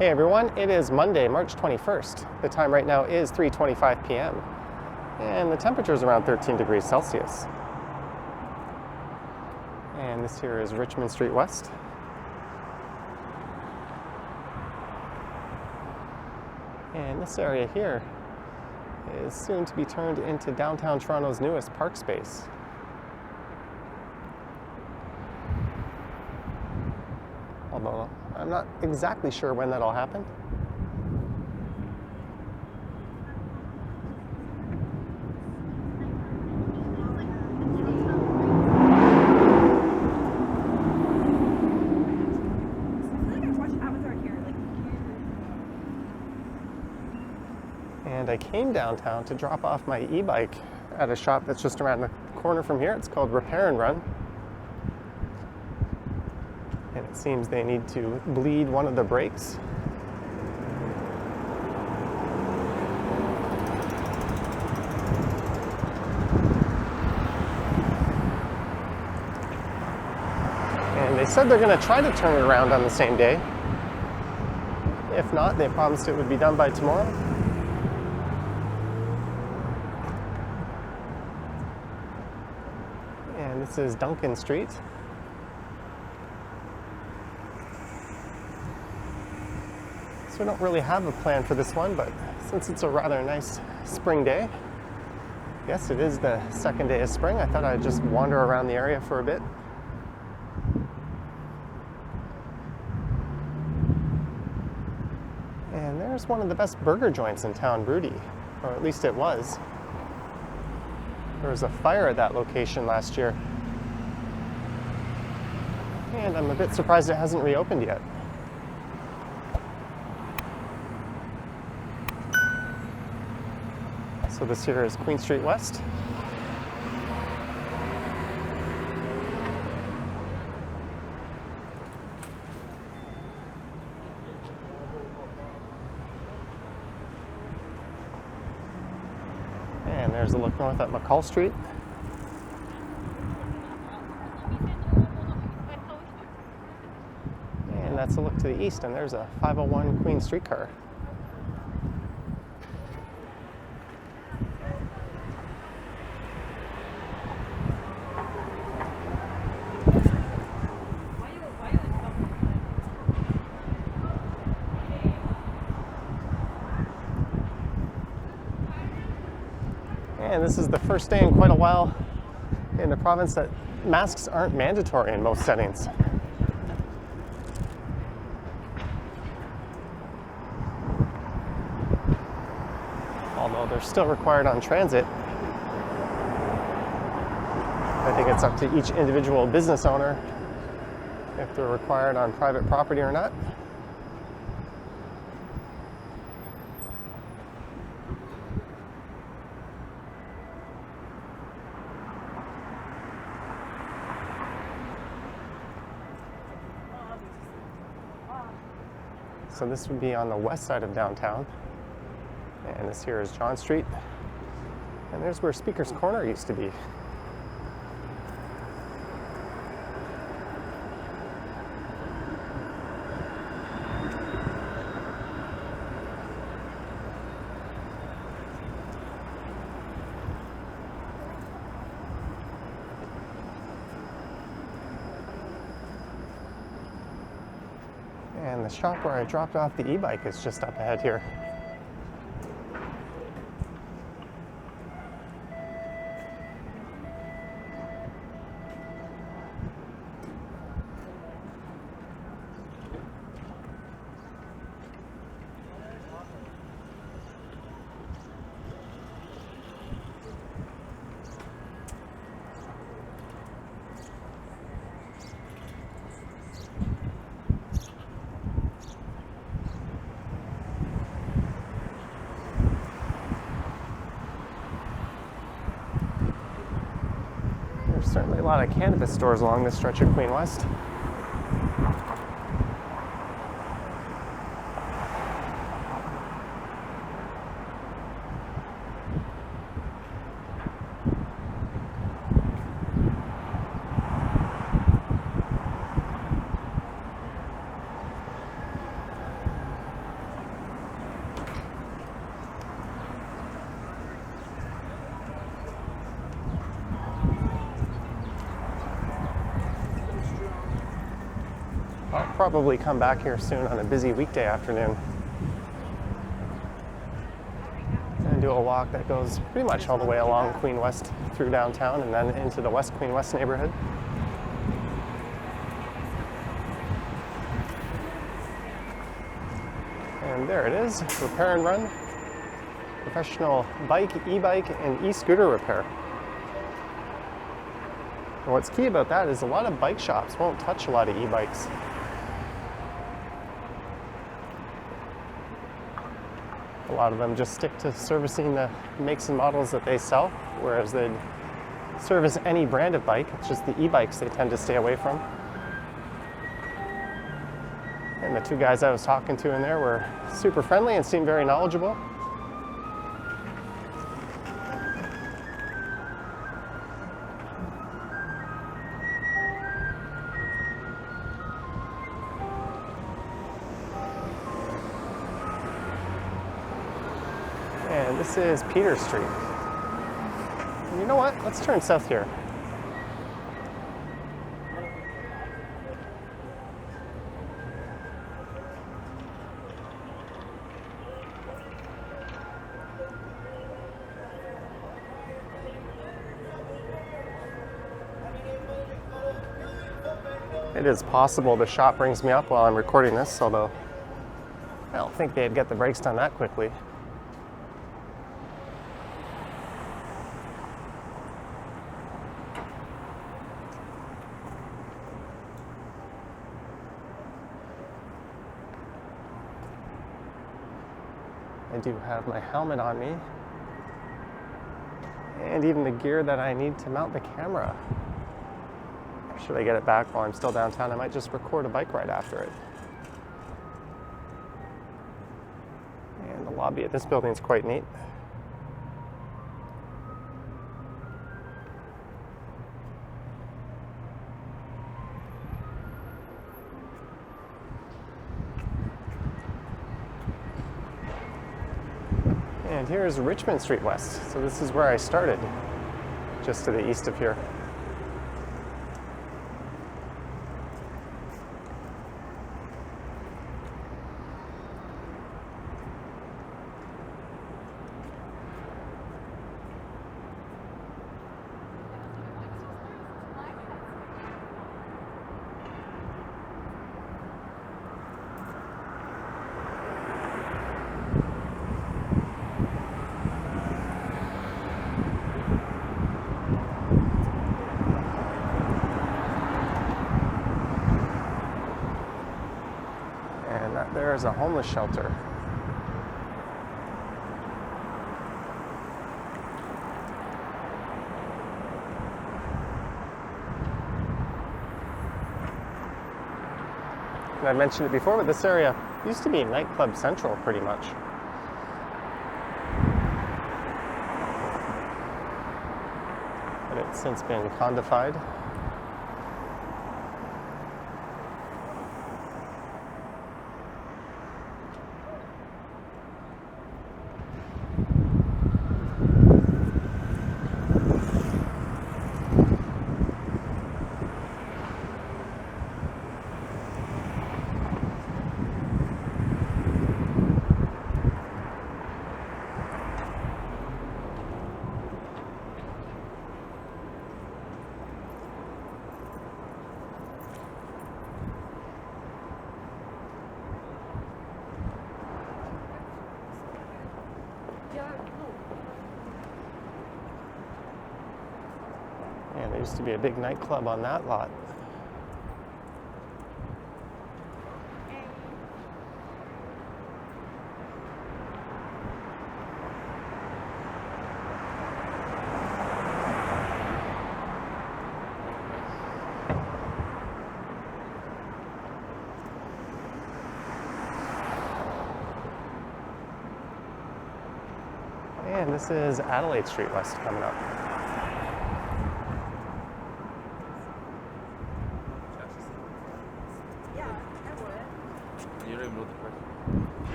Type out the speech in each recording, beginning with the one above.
Hey everyone, it is Monday, March 21st. The time right now is 3:25 p.m. and the temperature is around 13 degrees Celsius. And this here is Richmond Street West. And this area here is soon to be turned into downtown Toronto's newest park space. Although I'm not exactly sure when that'll happen. And I came downtown to drop off my e-bike at a shop that's just around the corner from here. It's called Repair and Run. And it seems they need to bleed one of the brakes. And they said they're going to try to turn it around on the same day. If not, they promised it would be done by tomorrow. And this is Duncan Street. So we don't really have a plan for this one, but since it's a rather nice spring day, yes, it is the second day of spring, I thought I'd just wander around the area for a bit. And there's one of the best burger joints in town, Broody, or at least it was. There was a fire at that location last year, and I'm a bit surprised it hasn't reopened yet. So this here is Queen Street West. And there's a look north at McCall Street. And that's a look to the east, and there's a 501 Queen streetcar. And this is the first day in quite a while in the province that masks aren't mandatory in most settings. Although they're still required on transit. I think it's up to each individual business owner if they're required on private property or not. So this would be on the west side of downtown. And this here is John Street. And there's where Speaker's Corner used to be. And the shop where I dropped off the e-bike is just up ahead here. Certainly a lot of cannabis stores along this stretch of Queen West. probably come back here soon on a busy weekday afternoon and do a walk that goes pretty much all the way along Queen West through downtown and then into the West Queen West neighborhood. And there it is, Repair and Run. Professional bike, e-bike, and e-scooter repair. And what's key about that is a lot of bike shops won't touch a lot of e-bikes. A lot of them just stick to servicing the makes and models that they sell, whereas they'd service any brand of bike. It's just the e-bikes they tend to stay away from. And the two guys I was talking to in there were super friendly and seemed very knowledgeable. And this is Peter Street. And you know what? Let's turn south here. It is possible the shop brings me up while I'm recording this, although I don't think they'd get the brakes done that quickly. I do have my helmet on me, and even the gear that I need to mount the camera. Should I get it back while I'm still downtown? I might just record a bike ride after it. And the lobby at this building is quite neat. And here's Richmond Street West. So this is where I started, just to the east of here. There is a homeless shelter. And I mentioned it before, but this area used to be nightclub central pretty much. But it's since been condified. And there used to be a big nightclub on that lot. And this is Adelaide Street West coming up.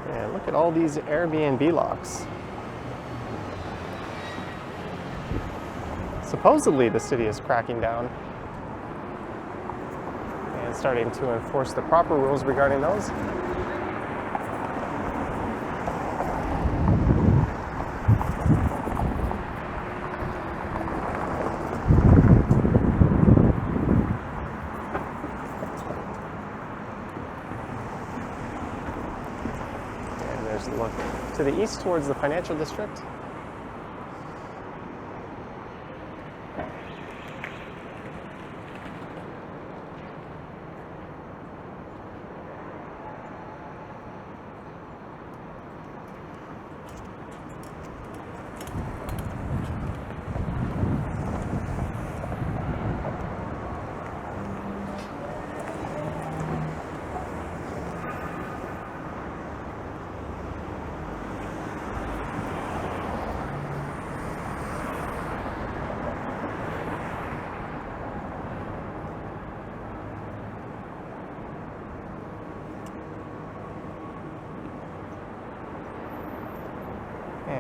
And look at all these Airbnb locks. Supposedly the city is cracking down. And and starting to enforce the proper rules regarding those. And there's a look to the east towards the financial district.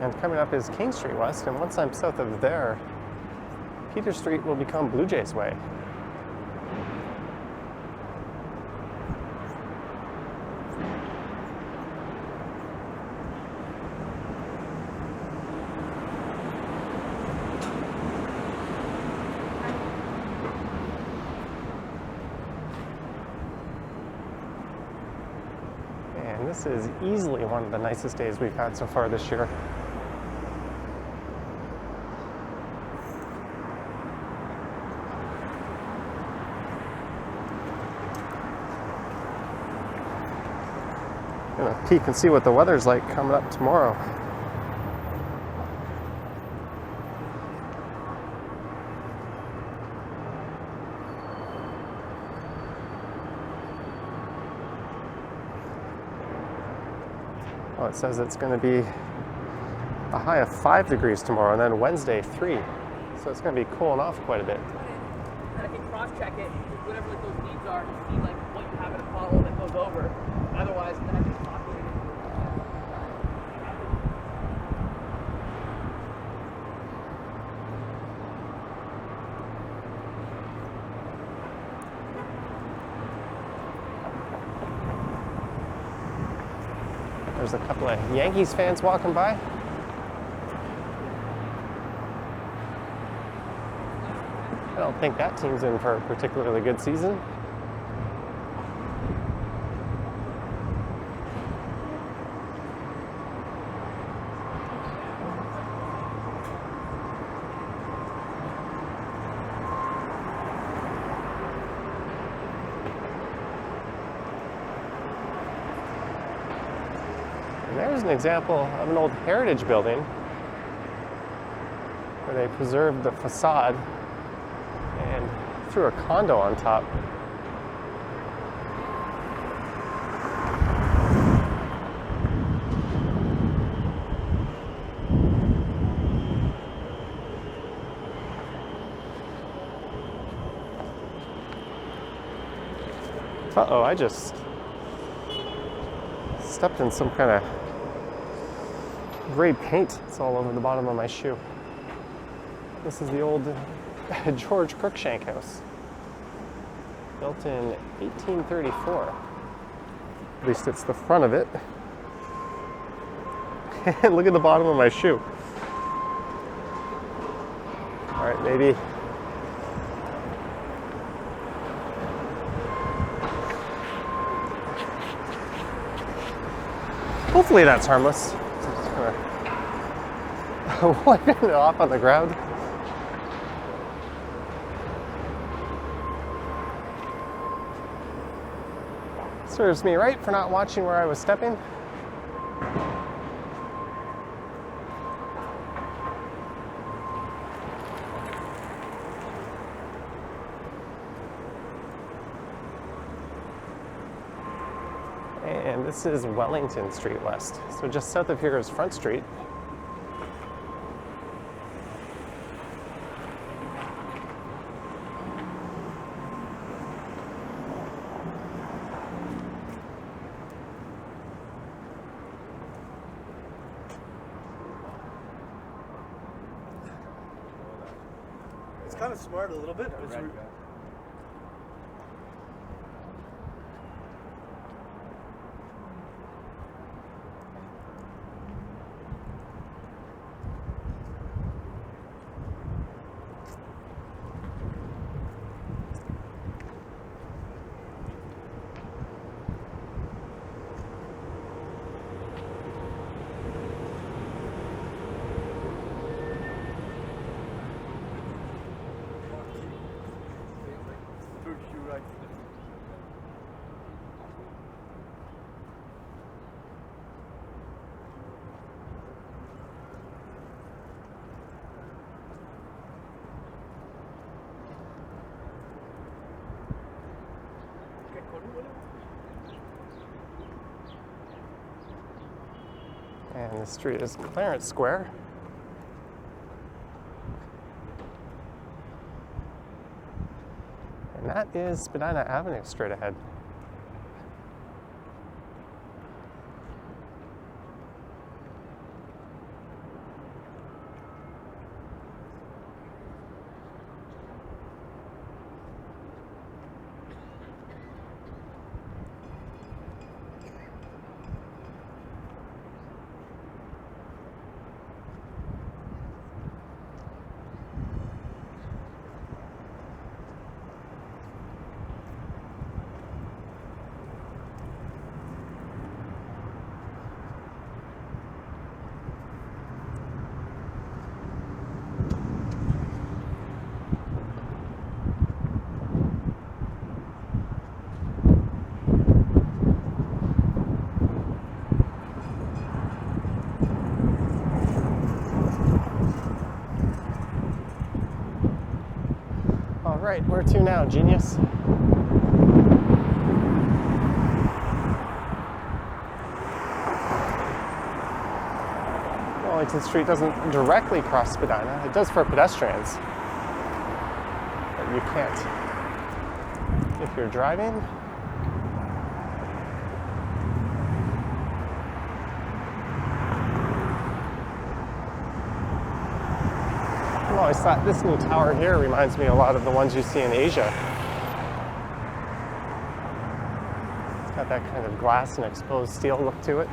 And coming up is King Street West, and once I'm south of there, Peter Street will become Blue Jays Way. And this is easily one of the nicest days we've had so far this year. Gonna peek and see what the weather's like coming up tomorrow. Oh, it says it's going to be a high of 5 degrees tomorrow, and then Wednesday 3. So it's going to be cooling off quite a bit. And I can cross-check it, whatever like those needs are, to see like what you have in a follow that goes over. Otherwise, then I can calculate it. There's a couple of Yankees fans walking by. I don't think that team's in for a particularly good season. And there's an example of an old heritage building where they preserved the facade and threw a condo on top. Uh-oh, I just stepped in some kind of gray paint. It's all over the bottom of my shoe. This is the old George Cruikshank house, built in 1834. At least it's the front of it. And look at the bottom of my shoe. All right, maybe. Hopefully that's harmless. I'm just gonna wipe it off on the ground. Serves me right for not watching where I was stepping. And this is Wellington Street West. So just south of here is Front Street. It's kind of smart a little bit. And the street is Clarence Square. And that is Spadina Avenue straight ahead. All right, where to now, genius? Wellington Street doesn't directly cross Spadina. It does for pedestrians, but you can't if you're driving. I've always thought this new tower here reminds me a lot of the ones you see in Asia. It's got that kind of glass and exposed steel look to it.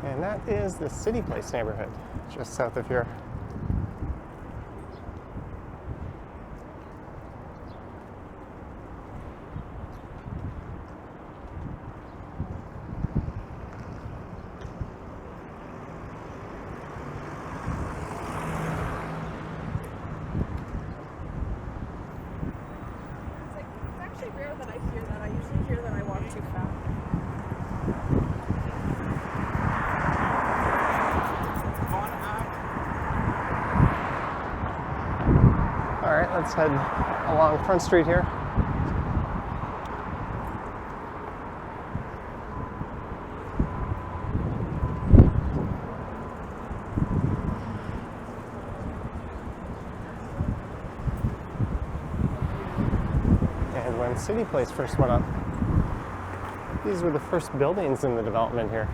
And that is the City Place neighborhood, just south of here. It's actually rare that I hear that. I usually hear that I walk too fast. All right, let's head along Front Street here. And when City Place first went up, these were the first buildings in the development here.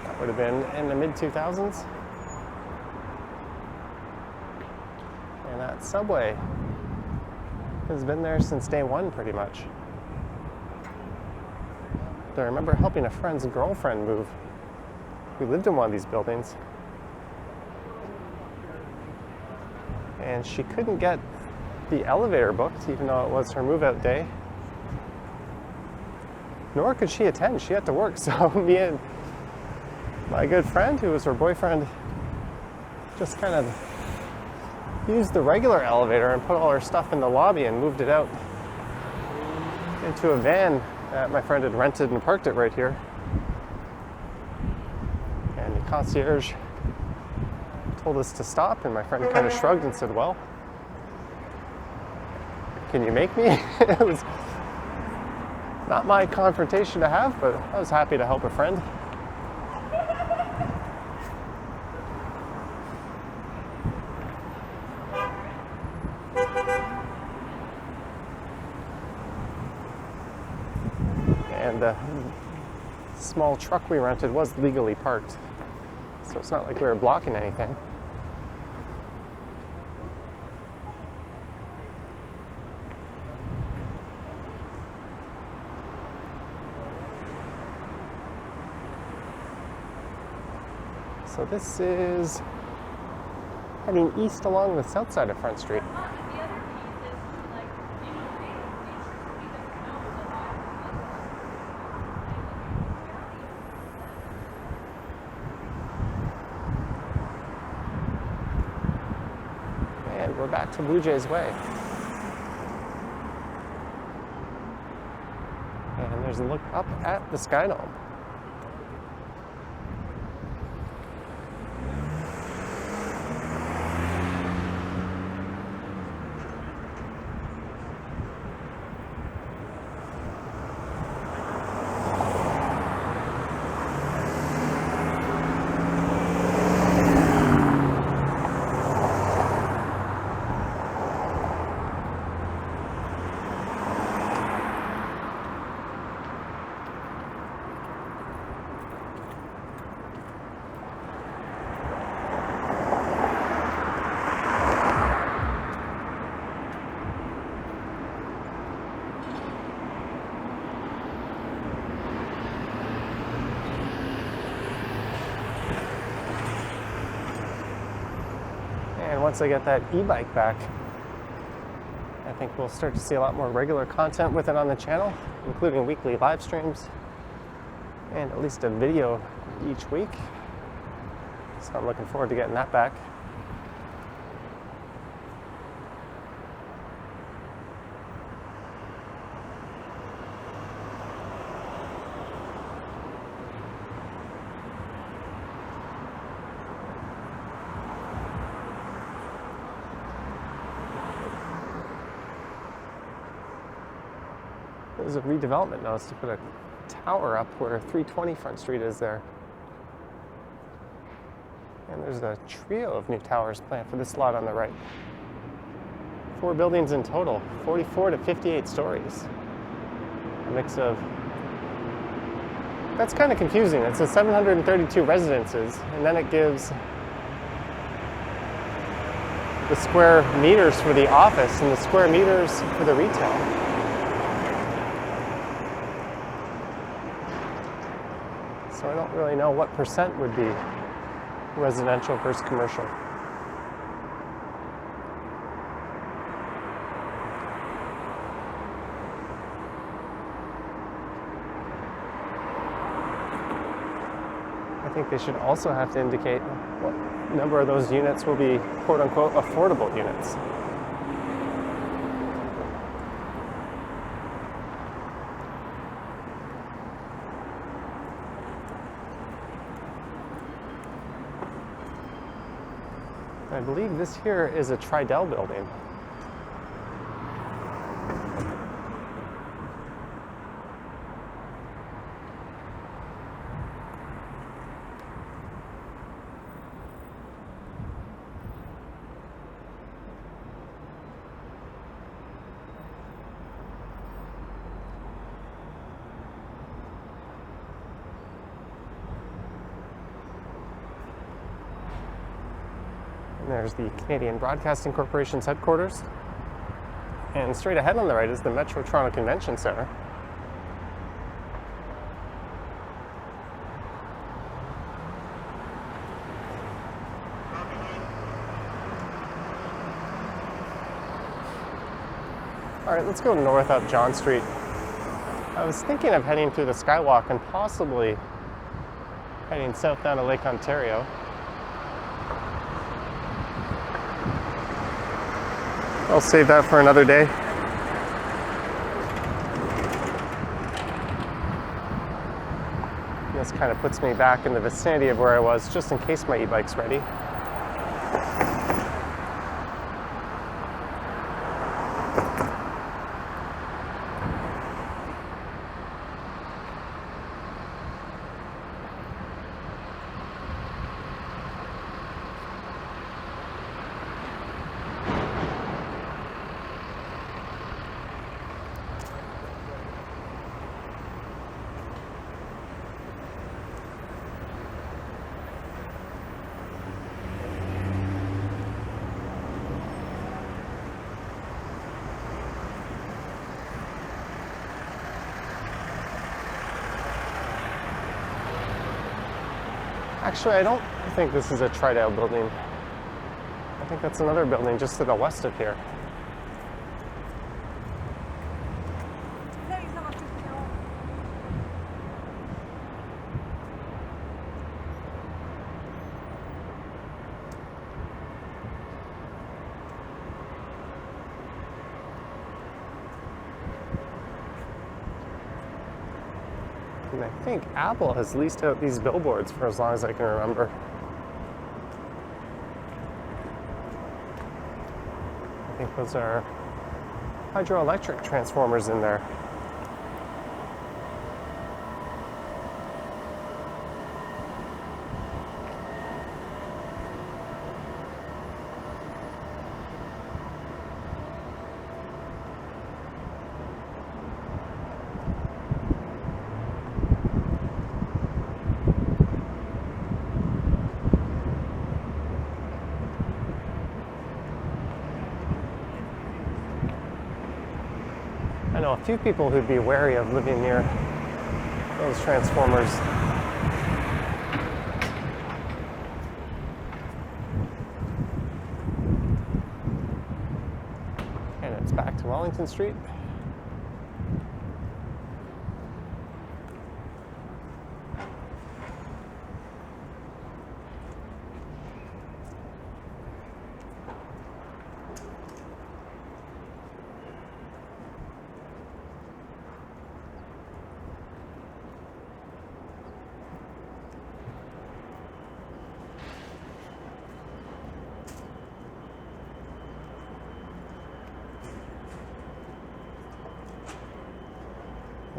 That would have been in the mid-2000s. And that subway has been there since day one, pretty much. I remember helping a friend's girlfriend move. We lived in one of these buildings. And she couldn't get the elevator booked, even though it was her move-out day. Nor could she attend. She had to work. So me and my good friend, who was her boyfriend, just kind of used the regular elevator and put all our stuff in the lobby and moved it out into a van that my friend had rented and parked it right here. And the concierge told us to stop, and my friend kind of shrugged and said, well, can you make me? It was not my confrontation to have, but I was happy to help a friend. And the small truck we rented was legally parked. So it's not like we were blocking anything. So this is heading east along the south side of Front Street. And we're back to Blue Jays Way. And there's a look up at the Sky Dome. And once I get that e-bike back, I think we'll start to see a lot more regular content with it on the channel, including weekly live streams and at least a video each week. So I'm looking forward to getting that back. There's a redevelopment notice to put a tower up where 320 Front Street is there. And there's a trio of new towers planned for this lot on the right. 4 buildings in total, 44 to 58 stories. A mix of... That's kind of confusing. It says 732 residences, and then it gives the square meters for the office and the square meters for the retail. So I don't really know what percent would be residential versus commercial. I think they should also have to indicate what number of those units will be quote-unquote affordable units. I believe this here is a Tridel building. There's the Canadian Broadcasting Corporation's headquarters. And straight ahead on the right is the Metro Toronto Convention Centre. All right, let's go north up John Street. I was thinking of heading through the Skywalk and possibly heading south down to Lake Ontario. I'll save that for another day. This kind of puts me back in the vicinity of where I was, just in case my e-bike's ready. Actually, I don't think this is a Tridale building. I think that's another building just to the west of here. And I think Apple has leased out these billboards for as long as I can remember. I think those are hydroelectric transformers in there. I know a few people who'd be wary of living near those transformers. And it's back to Wellington Street.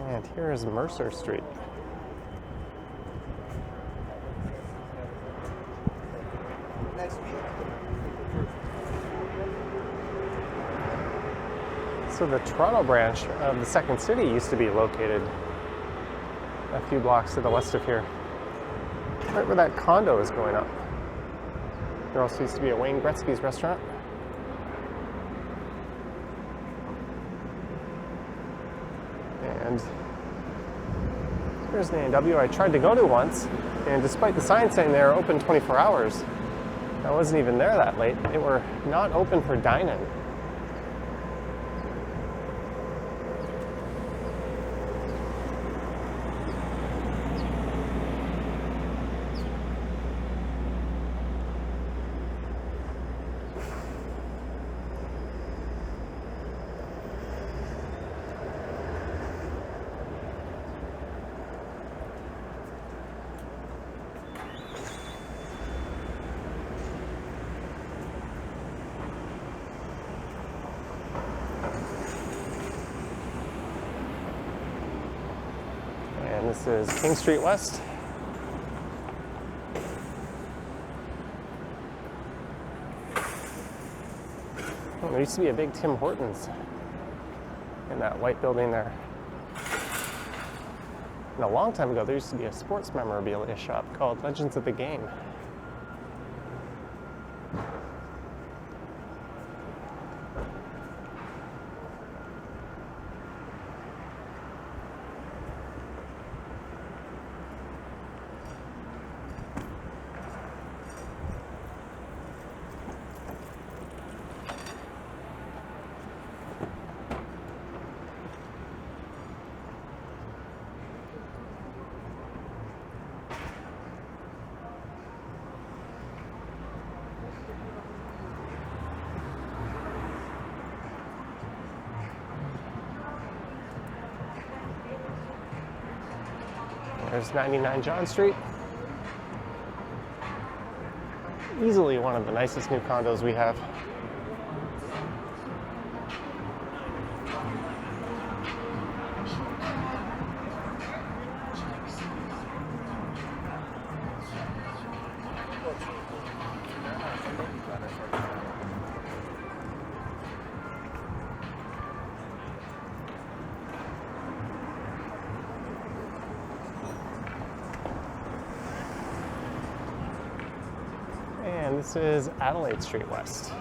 And here is Mercer Street. So the Toronto branch of the Second City used to be located a few blocks to the west of here, right where that condo is going up. There also used to be a Wayne Gretzky's restaurant. And here's an A&W I tried to go to once, and despite the sign saying they were open 24 hours, I wasn't even there that late. They were not open for dine-in. And this is King Street West. Oh, there used to be a big Tim Hortons in that white building there. And a long time ago, there used to be a sports memorabilia shop called Legends of the Game. There's 99 John Street. Easily one of the nicest new condos we have. And this is Adelaide Street West.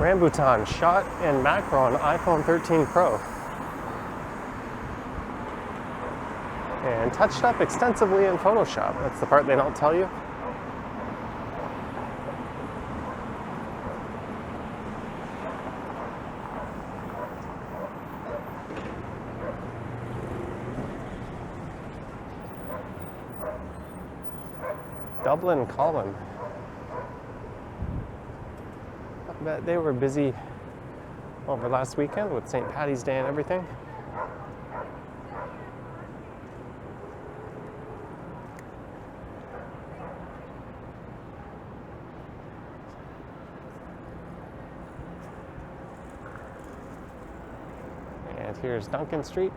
Rambutan shot and macro on iPhone 13 Pro. And touched up extensively in Photoshop. That's the part they don't tell you. Dublin Colin. I bet they were busy over last weekend with St. Paddy's Day and everything. And here's Duncan Street.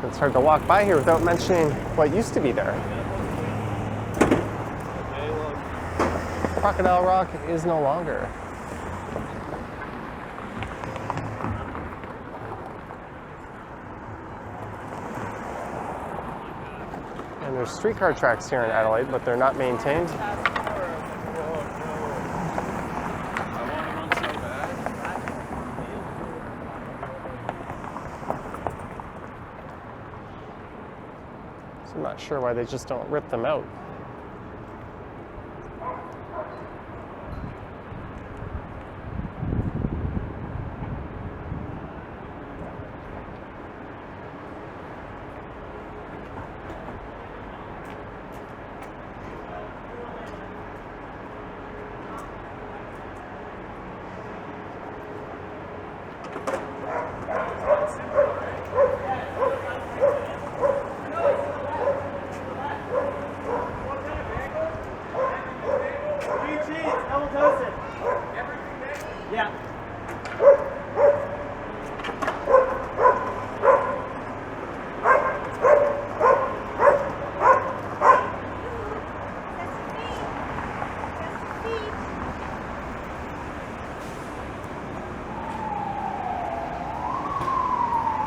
It's hard to walk by here without mentioning what used to be there. Crocodile Rock is no longer. And there's streetcar tracks here in Adelaide, but they're not maintained. So I'm not sure why they just don't rip them out.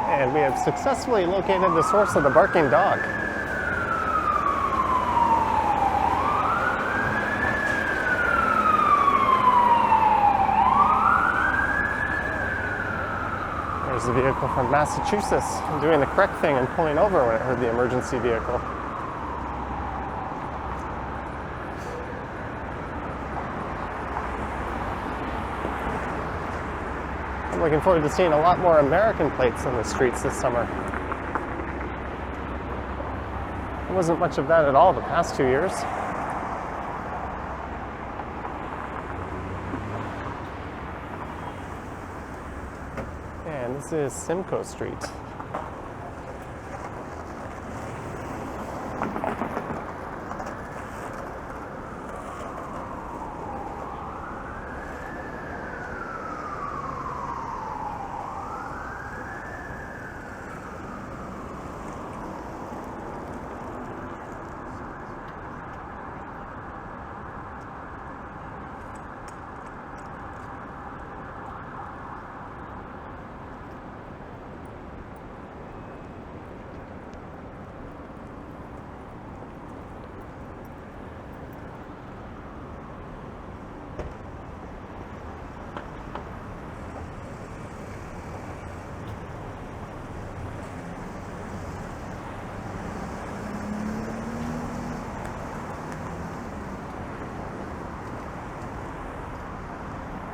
And we have successfully located the source of the barking dog. There's the vehicle from Massachusetts doing the correct thing and pulling over when it heard the emergency vehicle. I'm looking forward to seeing a lot more American plates on the streets this summer. There wasn't much of that at all the past 2 years. And this is Simcoe Street.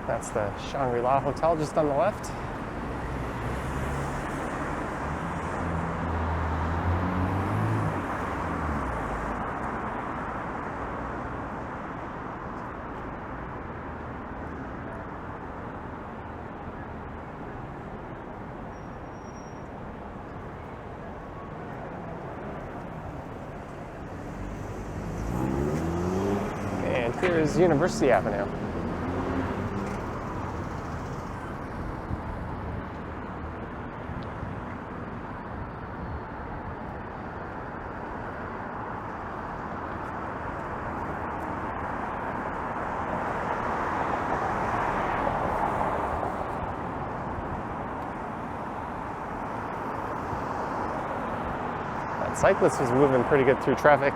That's the Shangri-La Hotel just on the left. And here's University Avenue. cyclist was moving pretty good through traffic.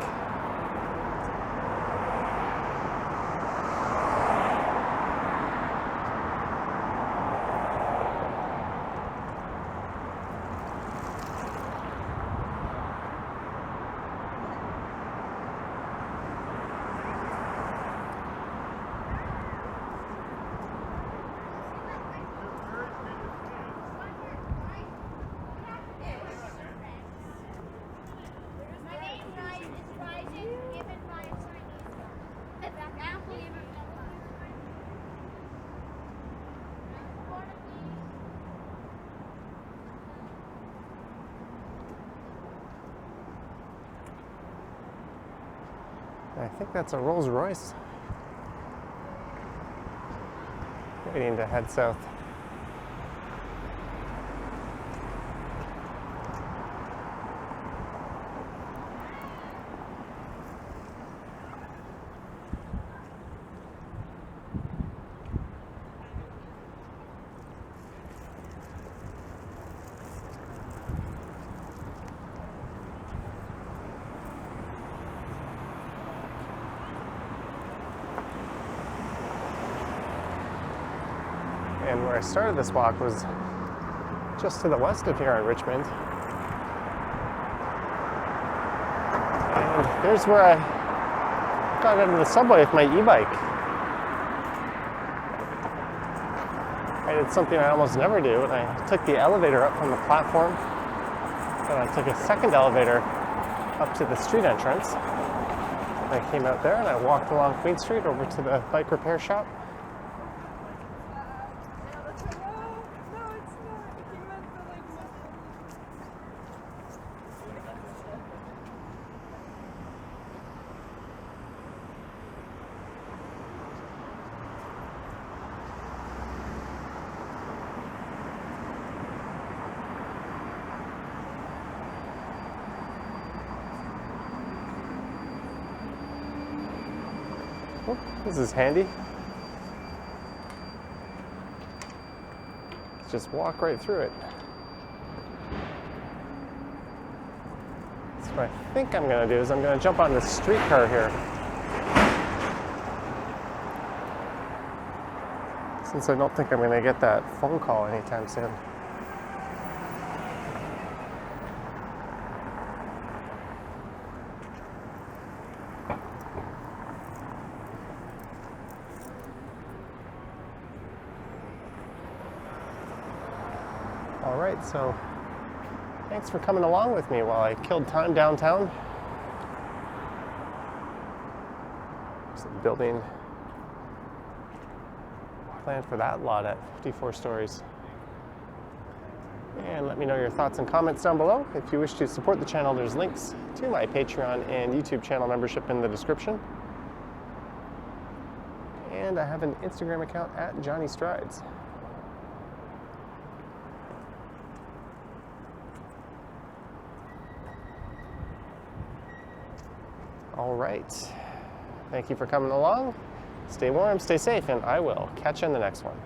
I think that's a Rolls Royce waiting to head south. And where I started this walk was just to the west of here in Richmond. And there's where I got into the subway with my e-bike. I did something I almost never do, and I took the elevator up from the platform. Then I took a second elevator up to the street entrance. I came out there and I walked along Queen Street over to the bike repair shop. Oh, this is handy. Just walk right through it. So what I think I'm going to do is I'm going to jump on this streetcar here. Since I don't think I'm going to get that phone call anytime soon. All right, so thanks for coming along with me while I killed time downtown. There's a building planned for that lot at 54 stories. And let me know your thoughts and comments down below. If you wish to support the channel, there's links to my Patreon and YouTube channel membership in the description. And I have an Instagram account at Johnny Strides. All right. Thank you for coming along. Stay warm, stay safe, and I will catch you in the next one.